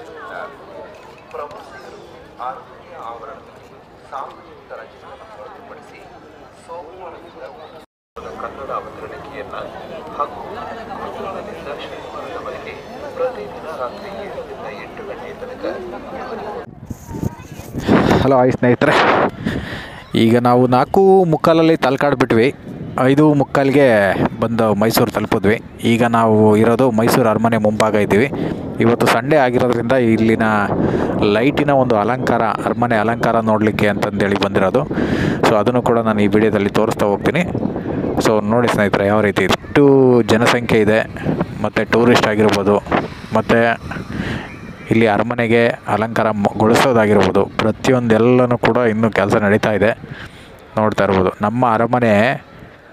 ಇರುವುದರಿಂದ ಪ್ರವಾಸಿಗರು ಅರಮನೆಯ ಆವರಣದಲ್ಲಿ ಸಾರ್ವಜನಿಕ ರಜೆಗಳನ್ನು ಹೊರತುಪಡಿಸಿ ಸೋಮವಾರದಿಂದ ಕನ್ನಡ ಅವತರಣಿಕೆಯನ್ನ ಹಾಗೂ ಗುರುವಾರದಿಂದ ಶನಿವಾರದವರೆಗೆ ಪ್ರತಿದಿನ ರಾತ್ರಿ 7 ರಿಂದ 8 ಗಂಟೆ ತನಕ. ಹಲೋ ಹಾಯ್ ಸ್ನೇಹಿತರೆ, ಈಗ ನಾವು 4:45 ತಲಕಾಡು ಬಿಟ್ವಿ. 5:45ಗೆ ಬಂದು ಮೈಸೂರು ತಲುಪಿದ್ವಿ. ಈಗ ನಾವು ಇರೋದು ಮೈಸೂರು ಅರಮನೆ ಮುಂಭಾಗ ಇದ್ದೀವಿ. ಇವತ್ತು ಸಂಡೇ ಆಗಿರೋದ್ರಿಂದ ಇಲ್ಲಿನ ಲೈಟಿನ ಒಂದು ಅಲಂಕಾರ, ಅರಮನೆ ಅಲಂಕಾರ ನೋಡಲಿಕ್ಕೆ ಅಂತಂದೇಳಿ ಬಂದಿರೋದು. ಸೊ ಅದನ್ನು ಕೂಡ ನಾನು ಈ ವಿಡಿಯೋದಲ್ಲಿ ತೋರಿಸ್ತಾ ಹೋಗ್ತೀನಿ. ಸೊ ನೋಡಿ ಸ್ನೇಹಿತರೆ, ಯಾವ ರೀತಿ ಇಷ್ಟು ಜನಸಂಖ್ಯೆ ಇದೆ, ಮತ್ತು ಟೂರಿಸ್ಟ್ ಆಗಿರ್ಬೋದು, ಮತ್ತು ಇಲ್ಲಿ ಅರಮನೆಗೆ ಅಲಂಕಾರಗೊಳಿಸೋದಾಗಿರ್ಬೋದು, ಪ್ರತಿಯೊಂದೆಲ್ಲನೂ ಕೂಡ ಇನ್ನೂ ಕೆಲಸ ನಡೀತಾ ಇದೆ. ನೋಡ್ತಾ ಇರ್ಬೋದು, ನಮ್ಮ ಅರಮನೆ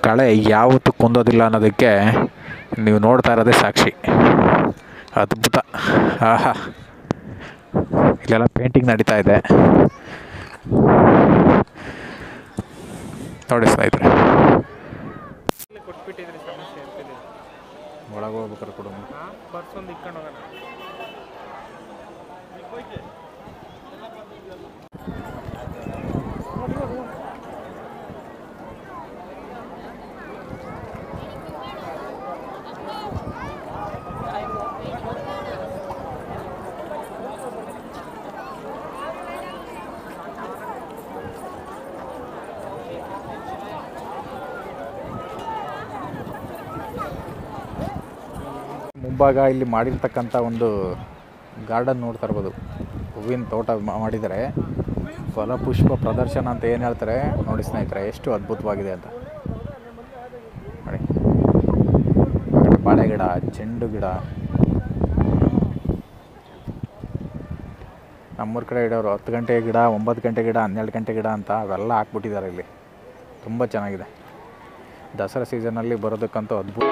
ಕಳೆ ಯಾವತ್ತೂ ಕುಂದೋದಿಲ್ಲ ಅನ್ನೋದಕ್ಕೆ ನೀವು ನೋಡ್ತಾ ಇರೋದೇ ಸಾಕ್ಷಿ. ಅದ್ಭುತ. ಆಹಾ, ಇಲ್ಲೆಲ್ಲ ಪೇಂಟಿಂಗ್ ನಡೀತಾ ಇದೆ ನೋಡಿ ಸ್ನೇಹಿತರೆ. ಒಳಗೆ ಹೋಗ್ಬೇಕಾರೆ ಕೂಡ ಬರ್ಸೊಂದು ಇಟ್ಕೊಂಡು ಹೋಗೋಣ. ಮುಂಭಾಗ ಇಲ್ಲಿ ಮಾಡಿರ್ತಕ್ಕಂಥ ಒಂದು ಗಾರ್ಡನ್ ನೋಡ್ತಾ ಇರ್ಬೋದು. ಹೂವಿನ ತೋಟ ಮಾಡಿದರೆ ಫಲಪುಷ್ಪ ಪ್ರದರ್ಶನ ಅಂತ ಏನು ಹೇಳ್ತಾರೆ ನೋಡಿ ಸ್ನೇಹಿತರೆ, ಎಷ್ಟು ಅದ್ಭುತವಾಗಿದೆ ಅಂತ ನೋಡಿ. ಬಾಳೆ ಗಿಡ, ಚೆಂಡು ಗಿಡ, ನಮ್ಮೂರ ಕಡೆ ಇಡೋರು 10 ಗಂಟೆ ಗಿಡ, 9 ಗಂಟೆ ಗಿಡ, 12 ಗಂಟೆ ಗಿಡ ಅಂತ ಅವೆಲ್ಲ ಹಾಕ್ಬಿಟ್ಟಿದ್ದಾರೆ ಇಲ್ಲಿ. ತುಂಬ ಚೆನ್ನಾಗಿದೆ. ದಸರಾ ಸೀಸನಲ್ಲಿ ಬರೋದಕ್ಕಂತೂ ಅದ್ಭುತ.